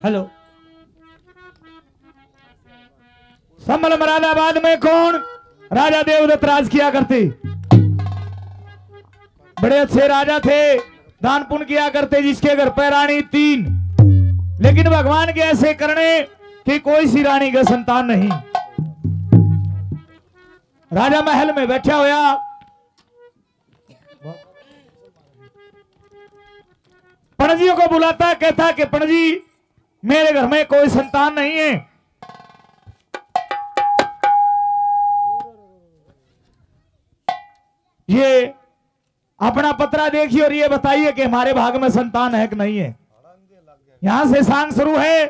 Hello. संभल मुरादाबाद में कौन राजा देवदत्त राज किया करते? बड़े अच्छे राजा थे, दान पुण्य किया करते, जिसके घर पे रानी 3, लेकिन भगवान के ऐसे करने कि कोई सी रानी का संतान नहीं। राजा महल में बैठा होया, पणजियों को बुलाता, कहता कि पणजी मेरे घर में कोई संतान नहीं है। ये अपना पत्रा देखिए और ये बताइए कि हमारे भाग में संतान है कि नहीं है। यहां से सांग शुरू है,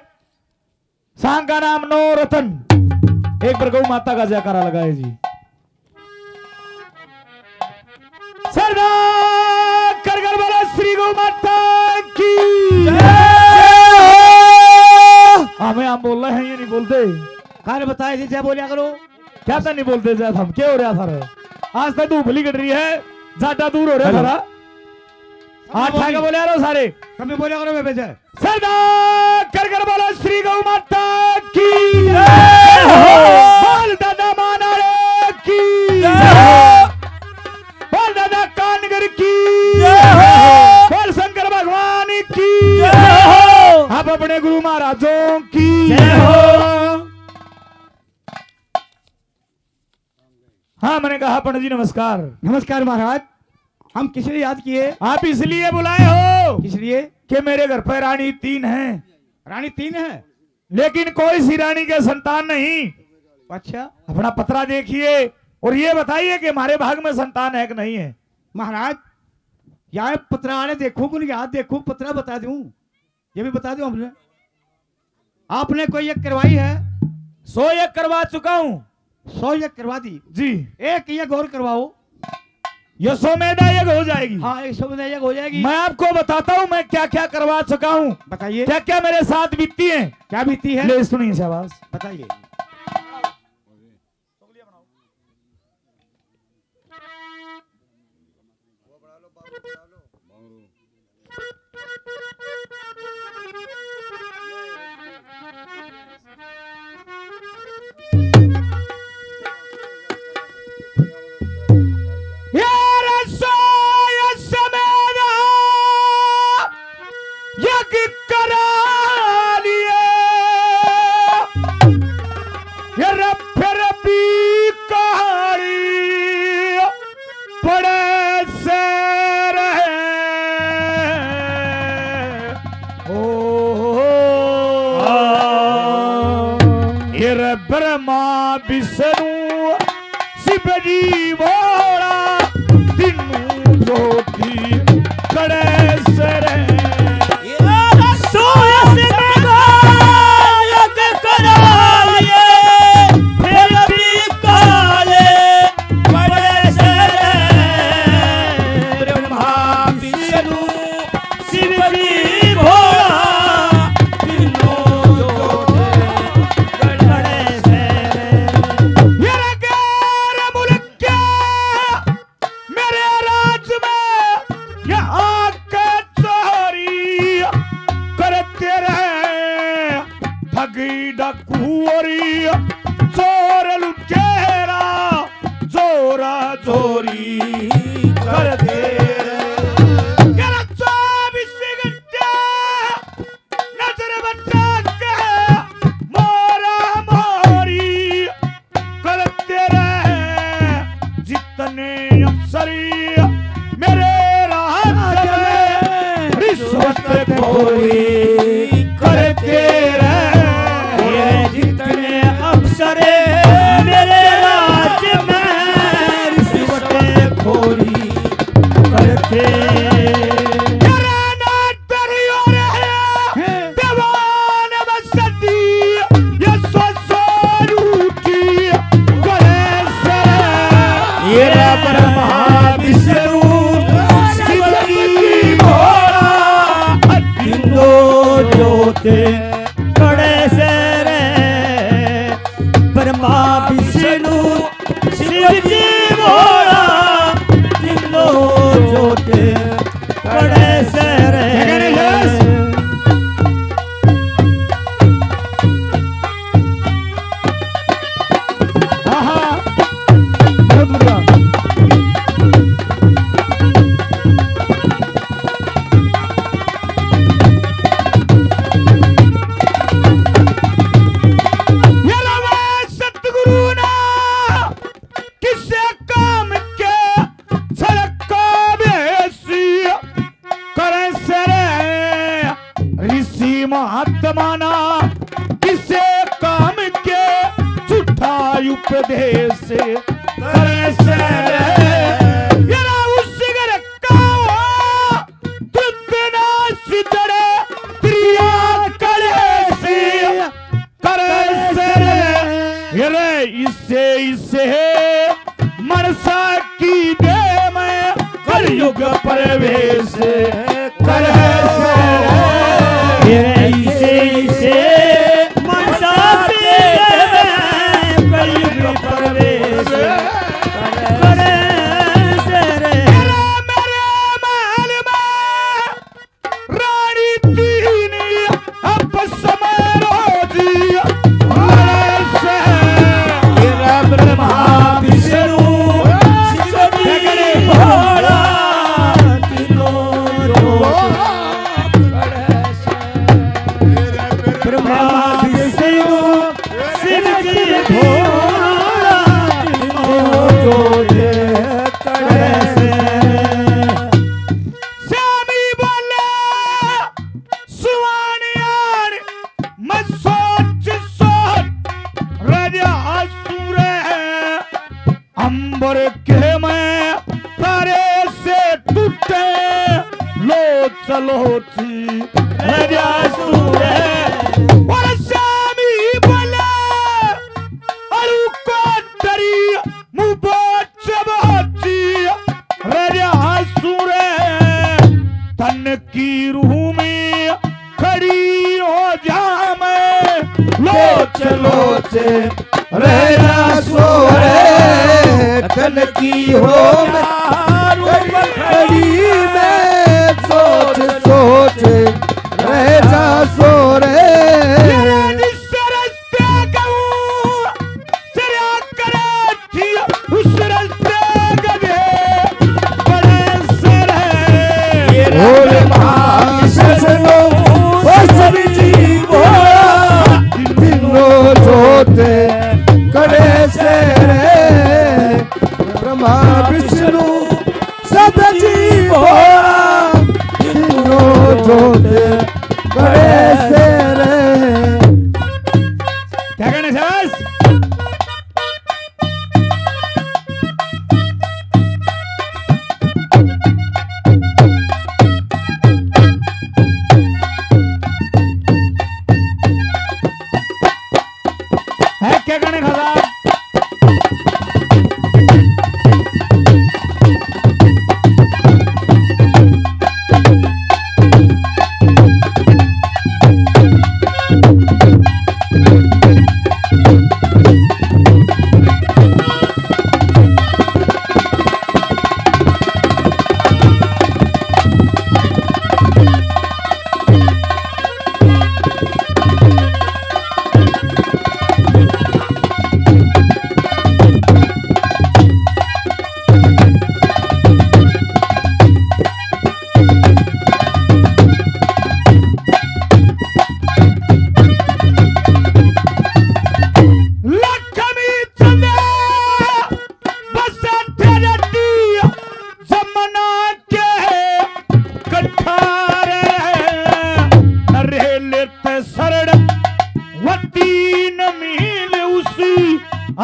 सांग का नाम नो रतन। एक बार गौ माता का जयकारा लगाए जी। सरदार कर कर बोलो श्री गौ माता की हमें हम बोल रहे हैं, ये नहीं बोलते। कहा बताए थी जय बोलिया करो। क्या था नहीं बोलते जय, हम क्या हो रहा था? आज तक धूप कट रही है, ज्यादा दूर हो रहा है सारा। आज ठाके बोले यारो सारे कभी बोलिया करो। मैं भेजा सरदार कर कर बोलो श्री गौ माता की बोल दादा मानारे की बोल दादा कानगर की बोल शंकर भगवान की आप अपने गुरु महाराजों की हाँ मैंने कहा पंडित जी नमस्कार। नमस्कार महाराज। हम किस लिए याद किए? आप इसलिए बुलाए हो किस लिए? कि मेरे घर पर रानी 3 है। रानी 3 है, लेकिन कोई सी रानी के संतान नहीं। अच्छा अपना पत्रा देखिए और ये बताइए कि हमारे भाग में संतान है कि नहीं है। महाराज यहाँ पत्रा आने देखो कि याद देखो, पत्रा बता दूं, ये भी बता दूं। हमने आपने कोई एक करवाई है? 100 एक करवा चुका हूं। 100 एक करवा दी जी। एक ये गौर करवाओ, ये 100 मेदा एक हो जाएगी। हाँ 100 एक हो जाएगी। मैं आपको बताता हूं मैं क्या क्या करवा चुका हूं, बताइए क्या क्या मेरे साथ बीतती है। क्या बीती है? ले सुनिए शाबाश। बताइए। ब्रह्मा विष्णु शिव जी भोला तीनों ज्योति गणेश्वर चोर लुटेरा जोरा जोरी कर दे 24 घंटे नजर बचा के मोरा मोरी करते रहे जितने अफसरी मेरे राज में रिश्वत खोरी करते रहे मेरे राज्य में रिश्वत खोरी माना किसे काम के झूठा उपदेश करे से यरा उस घर का दुर्दनाश जड़े प्रिया करे से यरे इससे मनसा की दे मैं कलयुग प्रवेश करे इसे मनसा के कलयुग प्रवेश करे से रे। मेरे महल में रानी तीनी अब समय रोजी से तेरा ब्रह्मा विष्णु शिव भोला तीनों लोग करे से। ब्रह्मा विष्णु शिव भोला तीनों लोग करे से। स्वामी बोले सुवानियार मैं सोच राजा असुर है अंबर के मैं तारे से टूटे लोच लोची राजा असुर है और स्वामी बोले अरु को डरी मुंह बोच बोची राजा असुर है तन की रूह में खड़ी हो जा मैं लोच लोच रहना सोरे तन की हो खड़ी में सोच सोच रहना सोरे जिस रास्ते कहूँ चला करे थी उस रास्ते गए बड़े सर बोल महाशनो सब जीव तीनों जोते करे से रे। ब्रह्मा विष्णु सब जीव तीनों जोते करे से रे। क्या कहने सास है क्या कहने खासा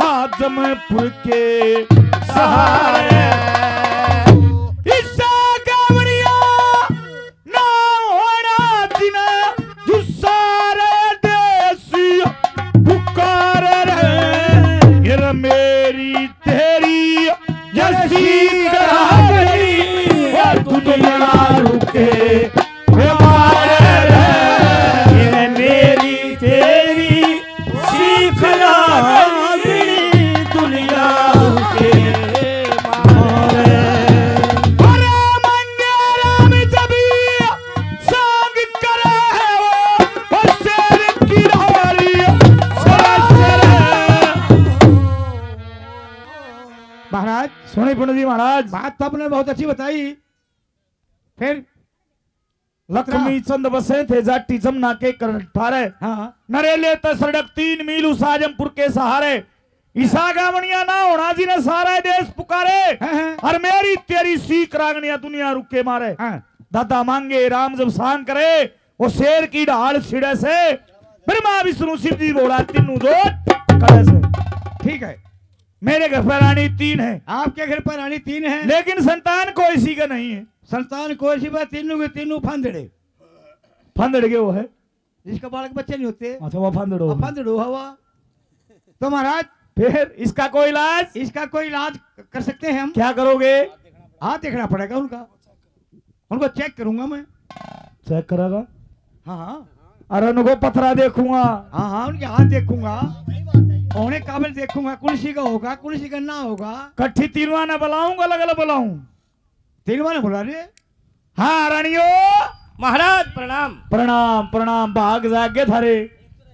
आजमपुर के सहारे ईसा गावड़िया ना होना जिना जो सारे देसी पुकार रहे ये मेरी तेरी यसी करा गई ये दुनिया रुके हमारे रहे ये मेरी तेरी सीखना दुनिया के मारे अरे मंगेराम जबी संग करे वो शेर की डोरी महाराज सुनी पुण्य जी महाराज बात तो आपने बहुत अच्छी बताई। फिर लक्ष्मी चंद बसे थे जाटी जमुना के ठारे हाँ नरेले तसड़क 3 मील उस आजमपुर के सहारे ईसा गावणिया ना होना जी ने सारा देश पुकारे हाँ। और मेरी तेरी सीख रागणिया दुनिया रुके मारे हाँ। दादा मांगे राम जब सांग करे वो शेर की ढाल छिड़े से ब्रह्मा विष्णु शिव जी बोला तीनों जोत कड़े से। ठीक है, मेरे घर पर रानी 3 है, आपके घर पर रानी 3 है, लेकिन संतान कोई सी का नहीं है। संतान कोई सी बात, तीनों के तीनों फंदड़े। फंदड़ के वो है। जिसका बालक बच्चे नहीं होते, अच्छा वो फंदड़ो। फंदड़ो हवा। तो महाराज फिर इसका कोई इलाज? इसका कोई इलाज कर सकते हैं हम? क्या करोगे? हाथ देखना पड़ेगा उनका, उनको चेक करूंगा मैं। चेक करेगा? हाँ हाँ अरे उनको पथरा देखूंगा। हाँ हाँ, उनके हाथ देखूंगा, होने काबिल देखूंगा, कुर्सी का होगा कुर्सी का ना होगा। कट्ठी तीनवा ना बुलाऊंगा, अलग अलग बुलाऊं? तीनवा ने बुला रहे। हाँ रानियो महाराज प्रणाम। प्रणाम प्रणाम, भाग जागे थारे।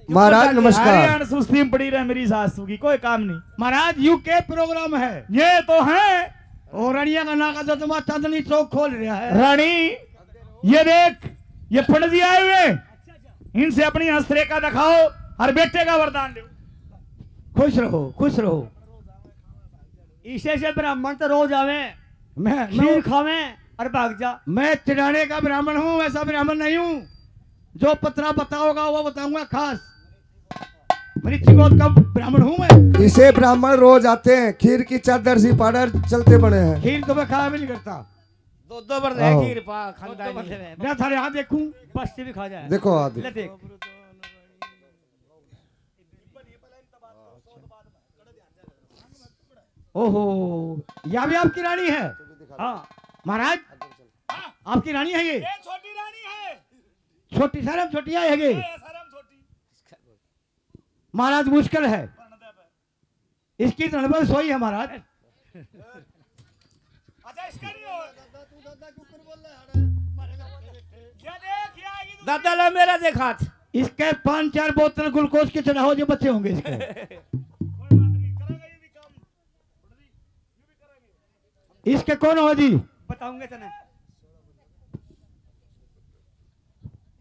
महाराज नमस्कार। हरियाणा सुस्ती में पड़ी रहे मेरी सासू की, कोई काम नहीं। महाराज यूके प्रोग्राम है ये तो है। और रानिया का नाका तो तुम्हारा चांदनी चौक खोल रहा है। रानी ये देख, ये पंडित जी आए हुए, इनसे अपनी हस्तरेखा दिखाओ और बेटे का वरदान लो। खुश रहो खुश रहो। इसे से ब्राह्मण तो रोज आवे, मैं खीर खावे और भाग जा। मैं चिढ़ाने का ब्राह्मण हूँ, ऐसा ब्राह्मण नहीं हूँ। जो पत्रा बताओगा वो बताऊंगा खास। मेरी चिगोद का ब्राह्मण हूँ मैं। इसे ब्राह्मण रोज आते हैं, खीर की चादर सी पाडर चलते बने हैं। खीर तो मैं खाया भी नहीं करता। दो बार आओ। खीर पा खानदानी मैं थारे हाथ देखूं। बस से भी खा जाए। देखो आदि ले देख। ओहो, यह भी आपकी रानी है? हाँ महाराज आपकी रानी है ये? छोटी रानी है, छोटी शर्म छोटिया है ये? महाराज मुश्किल है, इसकी तड़बल सोई है महाराज। अच्छा इसका नहीं हो। दादा ला मेरा देखा। इसके 5-4 बोतल ग्लूकोज के चढ़ाओ जो बच्चे होंगे इसके। इसके कौन हो जी? बताऊंगे तने।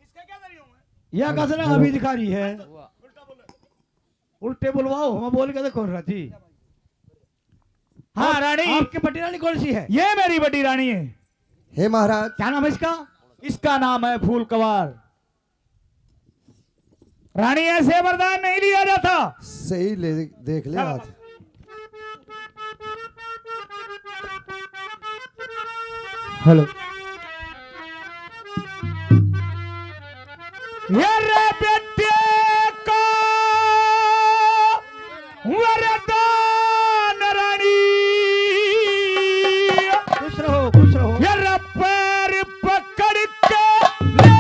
इसका क्या करी हूं मैं? यह कसरा अभी दिखा रही है। उल्टे बुलवाओ, हम बोल के देखो राजी। हाँ रानी, आपकी बड़ी रानी कौन सी है? ये मेरी बड़ी रानी है। हे महाराज, क्या नाम है इसका? इसका नाम है फूल कवार। रानी ऐसे वरदान नहीं लिया जाता। सही ले देख ले आज। हेलो, ये रे बेटे को वरदान रानी, खुश रहो खुश रहो। ये रे पैर पकड़ के ले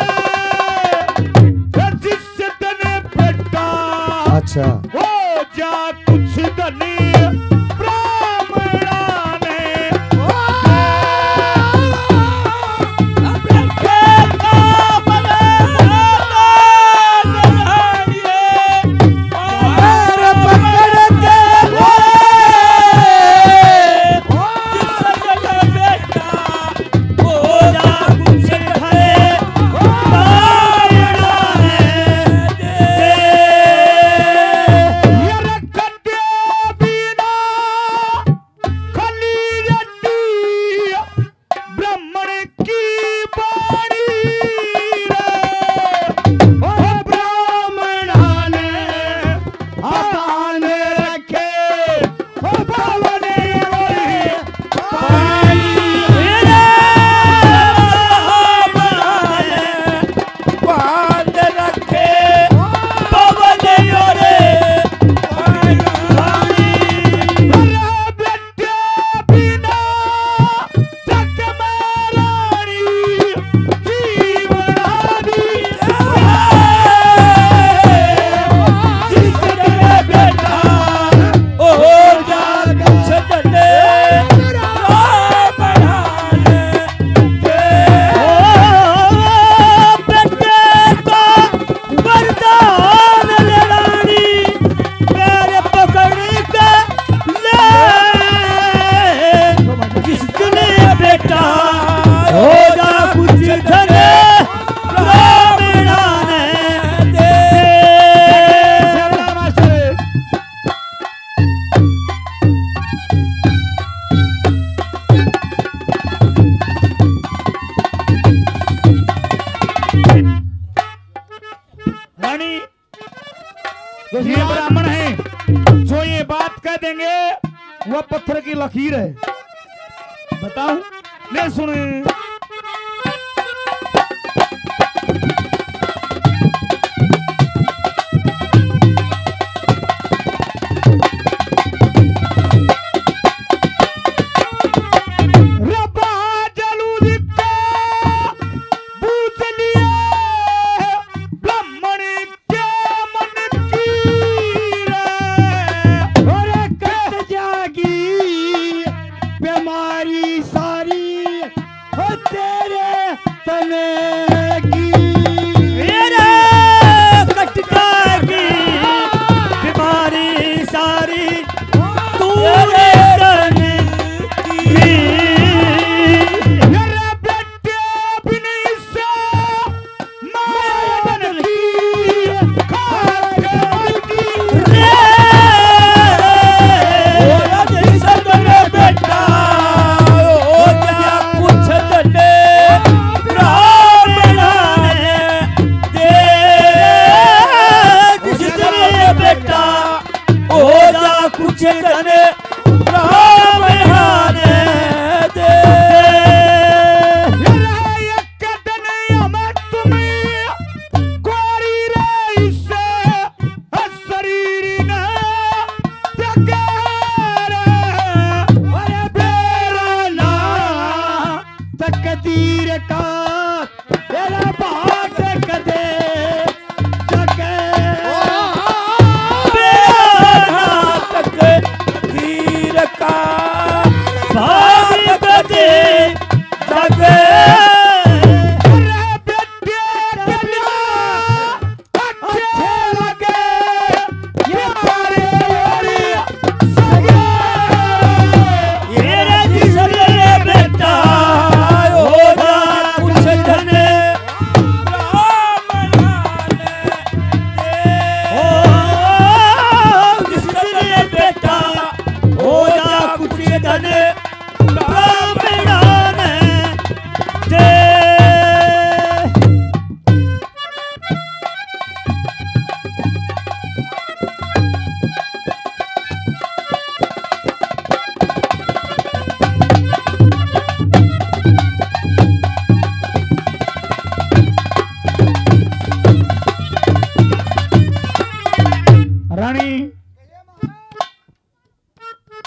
रे, जिस दिन बेटा अच्छा हो जा कुछ धनी ब्राह्मणा ने ये रखते भी रानी ये ब्राह्मण है जो ये बात कह देंगे वह पत्थर की लकीर है। बताऊं? ले सुने।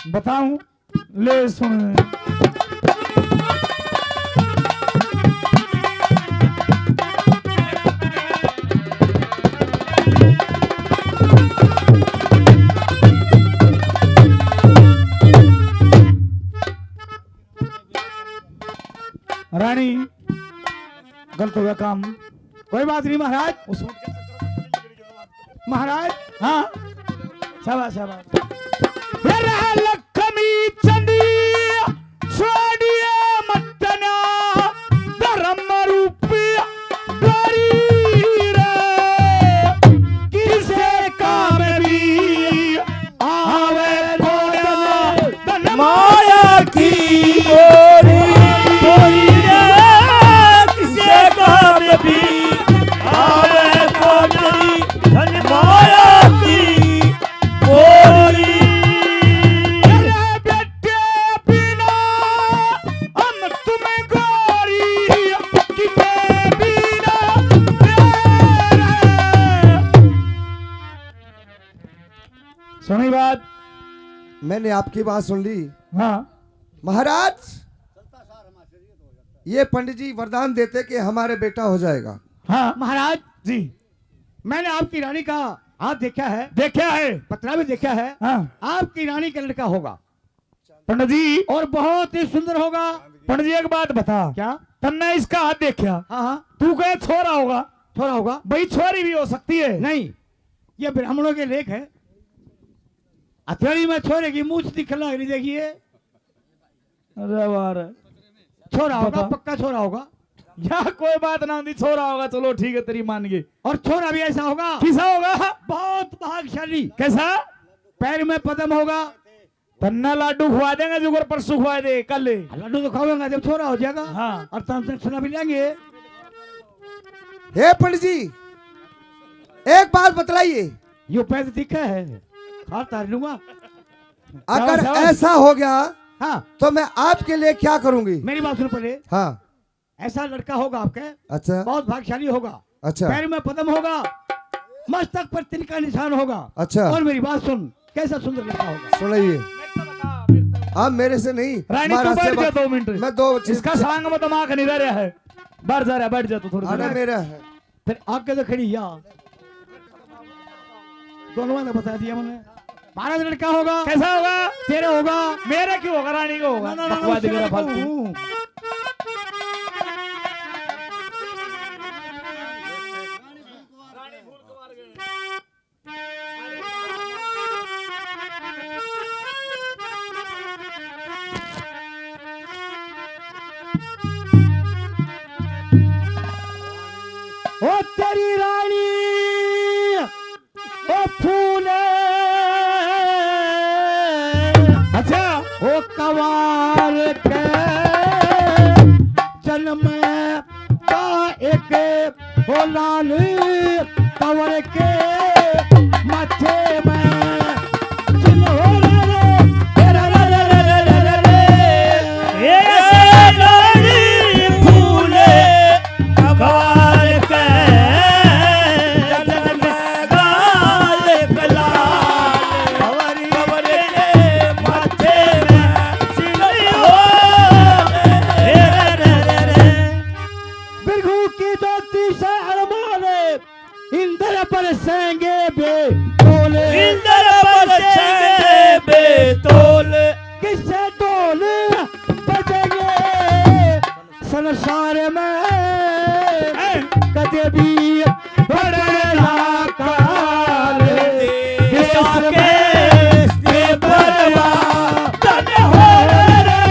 बताऊं? ले सुन। रानी गलत हो गया काम। कोई बात नहीं महाराज। उस महाराज हाँ शाबाश शाबाश। लक्ष्मी चंदी छोड़िए मतना धर्म रूपी गरीब किसे काम भी आवे धन माया की गोरी किसे काम भी आवे धन माया की गोरी। सुनी बात? मैंने आपकी बात सुन ली। हाँ महाराज ये पंडित जी वरदान देते कि हमारे बेटा हो जाएगा। हाँ महाराज जी मैंने आपकी रानी का हाथ देखा है, देखा है, पतला भी देखा है। हाँ आपकी रानी का लड़का होगा पंडित जी। और बहुत ही सुंदर होगा। पंडित जी एक बात बता, क्या? तन्ने इसका हाथ देखा, हाँ हाँ तू कहे छोरा होगा? थोड़ा होगा। भाई छोरी भी हो सकती है। नहीं ये ब्राह्मणों के लेख है। हथेली में छोरे की मूछ दिखला नहीं देखिए। अरे वाह छोरा होगा, बता। पक्का छोरा होगा। या कोई बात ना थी, छोरा होगा चलो ठीक है तेरी मान गई। और छोरा भी ऐसा होगा, किसा होगा? बहुत भाग्यशाली। कैसा? पैर में पदम होगा। तन्ना लाडू खुआ देंगे जुगर परसों खुआ दे कल। लड्डू तो खाऊंगा जब छोरा हो जाएगा। हाँ और तंत्र भी लेंगे। हे पंडित जी एक बात बतलाइए, यो पैसे दिखा है खा तार लूंगा। अगर शाबाश। ऐसा हो गया हाँ तो मैं आपके लिए क्या करूंगी? मेरी बात सुन पहले। हाँ ऐसा लड़का होगा आपके, अच्छा बहुत भाग्यशाली होगा, अच्छा पैर में पदम होगा, मस्तक पर तिल का निशान होगा। अच्छा। और मेरी बात सुन, कैसा सुंदर लड़का होगा। सुनिए, आप मेरे से नहीं, रानी तू महाराज से बैठ जा बात- 2 मिनट। मैं 2 चीज इसका सांग में दिमाग नहीं रह रहा है। बाहर जा रहा है, बैठ जा तू थोड़ी आना देर। मेरा है। फिर आगे तो खड़ी या दोनों ने बता दिया मैंने। महाराज लड़का होगा, कैसा होगा? तेरे होगा। मेरा क्यों होगा? रानी को होगा। बकवास दिख रहा है फालतू। ओ तेरी रानी ओ फूले, अच्छा ओ कवार के जन्म का एक हो लाल कंवर के माथे में चिन्ह हो रे रे रे रे रे रे रे रे रे। ए रानी फूले कवार के जन्म गाल कलाल कंवर के माथे में चिन्ह हो रे रे रे रे। बिरघू की ज्योति से अरमाने इंद्र पर सेंगे बे बोले, इंद्र पर छे बेतोल किससे ढोल बजेंगे संसार में कदे भी बड़ना काल के से बरवा तन हो रे रे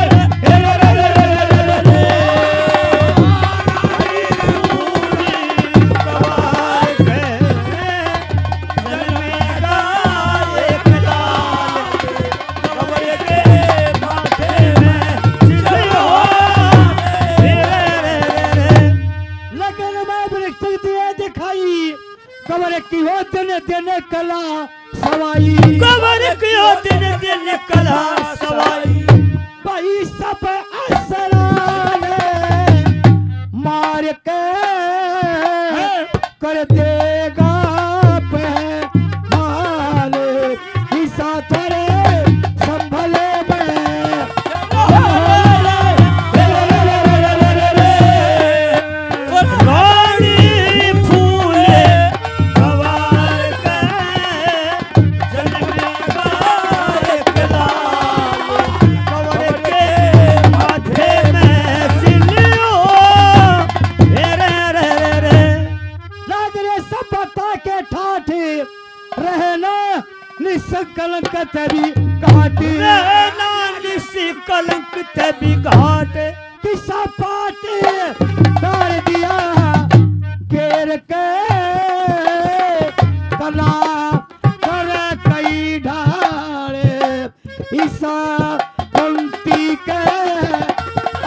रे रे रे रे। कवार के जन्म गाल कलाल कंवर के माथे में चिन्ह हो रे रे रे रे। लगन में वृक्ष दिए दिखाई कमर की हो दिन दिन कला सवाई कवर क्यों दिन दिन कला सवाई भाई सब असराने मार के कर देगा पहमाल ईसा तेरे संभले में रानी फूले कवार के जन्म गाल कलाल कंवर के माथे में चिन्ह हो रे रे रे रे। नागरे सभ्यता के ठाठे रहना निसकलंक तेरी घाटी रहना निसी कलंक ते बिघाट किसा पाटे डाल दिया घेर के कला कर कई ढाले ईसा पंक्ति के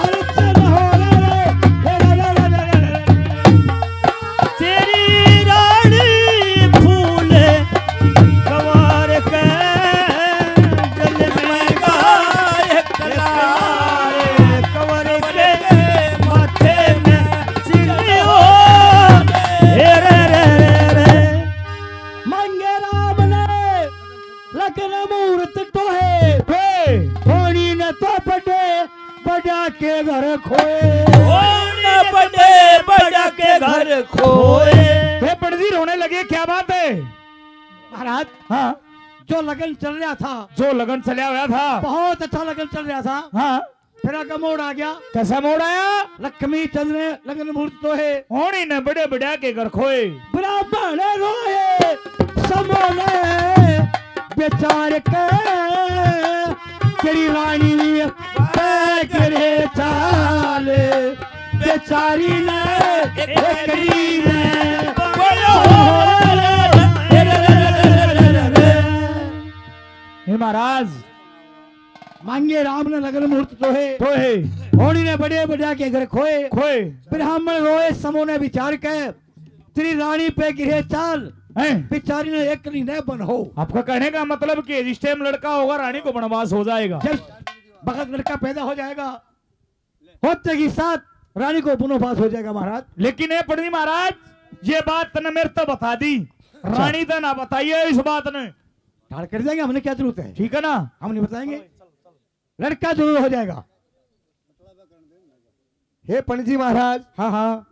अर्चन हो रे रे रे रे रे रे। तेरी रानी फूले कवार के जन्म गाल कलाल कंवर के माथे में चिन्ह हो रे रे रे रे। मांगे राम ने लगन मुहूर्त टोहे होनी न तो बड़े बड़ा के घर खोए न बड़े बड़ा के घर खोए। वे पड़दी रोने लगे, क्या बात है? महाराज हाँ जो लगन चल रहा था जो लगन चला हुआ था। बहुत अच्छा लगन चल रहा था, हाँ फिर आगे मोड़ आ गया। कैसा मोड़ आया? लक्ष्मी चंद ने लगन मुहूर्त टोहे होनी ने बड़े बड़ा के घर खोए। ब्राह्मण रोए समोने बेचार के तेरी रानी गिरे चाल बेचारी ने एकड़ी ने बोलो रे रे रे रे रे। हे महाराज मांगे राम ने लगन मुहूर्त टोहे तो है होनी ने बड़े बड़ा के घर खोए खोए। ब्राह्मण रोए समूह ने विचार के तेरी रानी पे गिरे चाल हैं? बेचारी ने एक कली न बन हो। आपका कहने का मतलब कि जिस टाइम लड़का होगा रानी को वनवास हो जाएगा। जब बखत लड़का पैदा हो जाएगा होते ही साथ रानी को वनवास हो जाएगा महाराज। लेकिन ये पंडित महाराज ये बात तने मेरे तो बता दी, रानी तो ना बताइए इस बात ने। ठाड़ कर जाएंगे, हमने क्या जरूरत है, ठीक है ना? हम नहीं बताएंगे, लड़का जरूर हो जाएगा। हे पंडित जी महाराज, हाँ हाँ